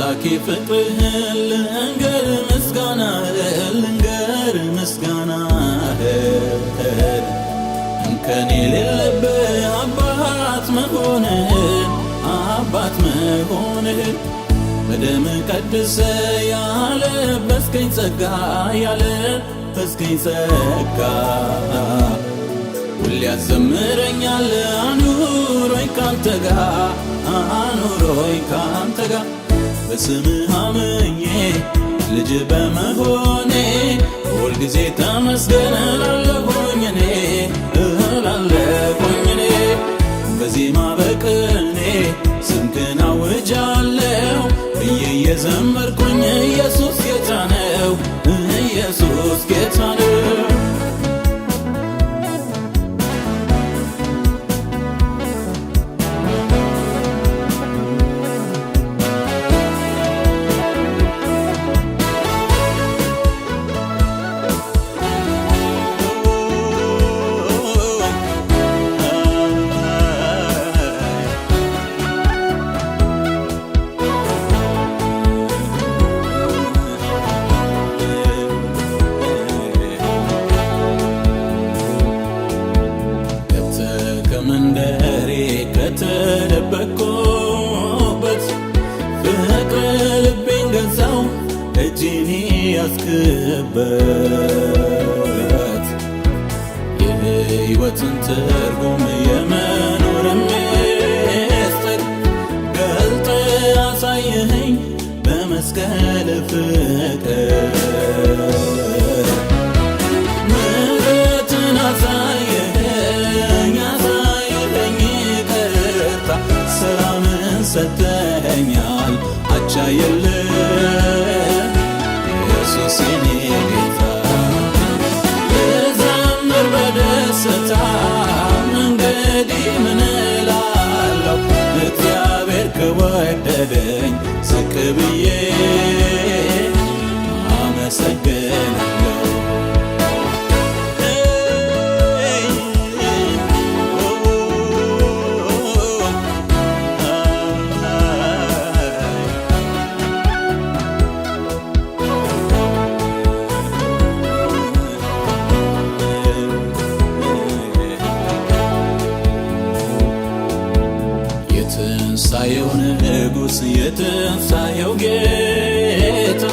አምላኬ ፍቅርህን ልንገር ምስጋናህን እንከን የሌለብህ አባት መሆንህን በደም ቀድሰ ያለበስከኝ ጸጋ ሁሌ ያዘምረኛል አኑሮኝ ካንተ ጋር በስምህ አምኜ ልጅ በመሆኔ ሁልጊዜ ተመስገን እላለሁኝ እኔ በዜማ በቅኔ ስምህን አውጃለሁ ብዬ እየዘመርኩኝ ኢየሱስ ጌታ ነው መንደሬ ከተደበቅኩበት ፍቅር ልቤን ገዛው እጅን ያስክበት የሕይወትን ትርጉም የመኖርን ምስጢር ገልጠ አሳየኸኝ በመስቀል ፍቅር ምሕረትን ሰጠኸኛል አቻ የለም ኢየሱስ የኔ ጌታ ልዘምር በደስታ እንግዲህ ምን እላለሁ እግዚአብሔር ከወደደኝ ዝቅ ብዬ አመሰግናለሁ የትንሣኤው ንጉሥ የትንሣኤው ጌታ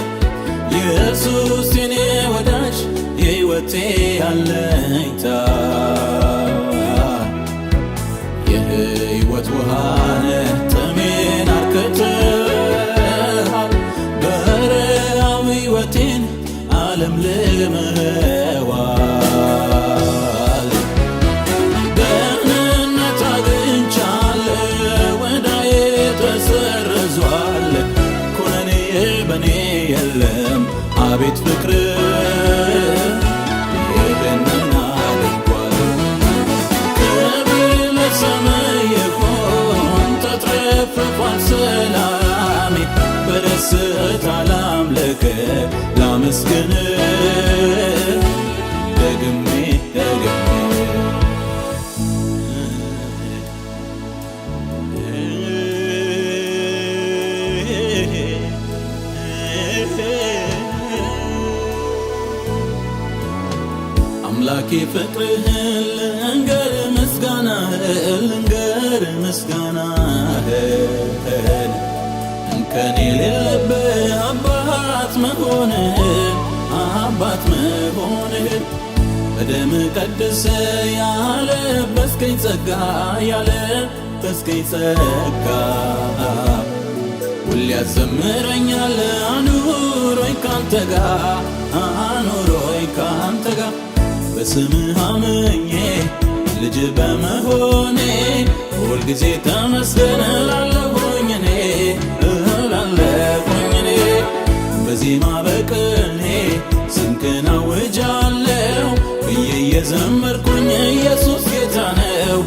ኢየሱስ የኔ ወዳጅ የሕይወቴ አለኝታ የሕይወት ውሃነ ጥሜን አርክተሃል በረሃው ሕይወቴን ዓለም ልመኸዋል ደህንነት አግኝቻለሁ ወዳዬ ተሰርዟል ኩነኔ በኔ የለም አቤት ፍቅር ይህንን አድርጓል ክብር ለሰማይ ይሁን ተትረፍርፏል ሰላሜ በደስታ ላምልክ ላመስግን ደግሜ አምላኬ ፍቅርህን ልንገር ምስጋናህን እንከን የሌለብህ አባት መሆንህን በደም ቀድሰ ያለበስከኝ ጸጋ ሁሌ ያዘምረኛል አኑሮኝ ካንተ ጋር በስምህ አምኜ ልጅ በመሆኔ ሁልጊዜ ተመስገን እላለሁኝ እኔ በዜማ በቅኔ ስምህን አውጃለሁ ብዬ እየዘመርኩኝ ኢየሱስ ጌታ ነው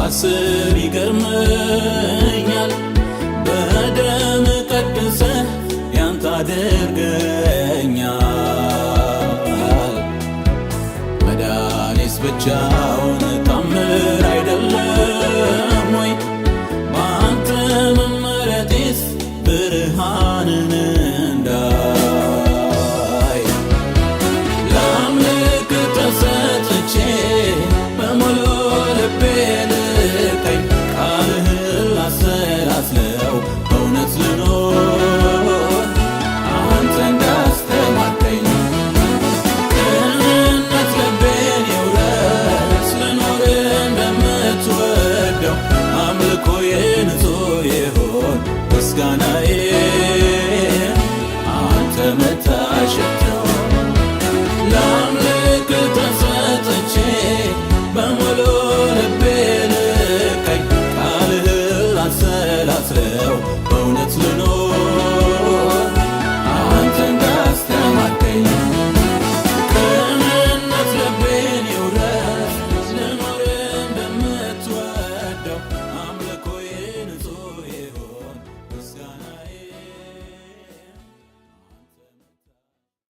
ሳስብ ይገርመኛል። በደም ቀድሰህ ያንተ አድርገኛል። መድኃኒት ብቻው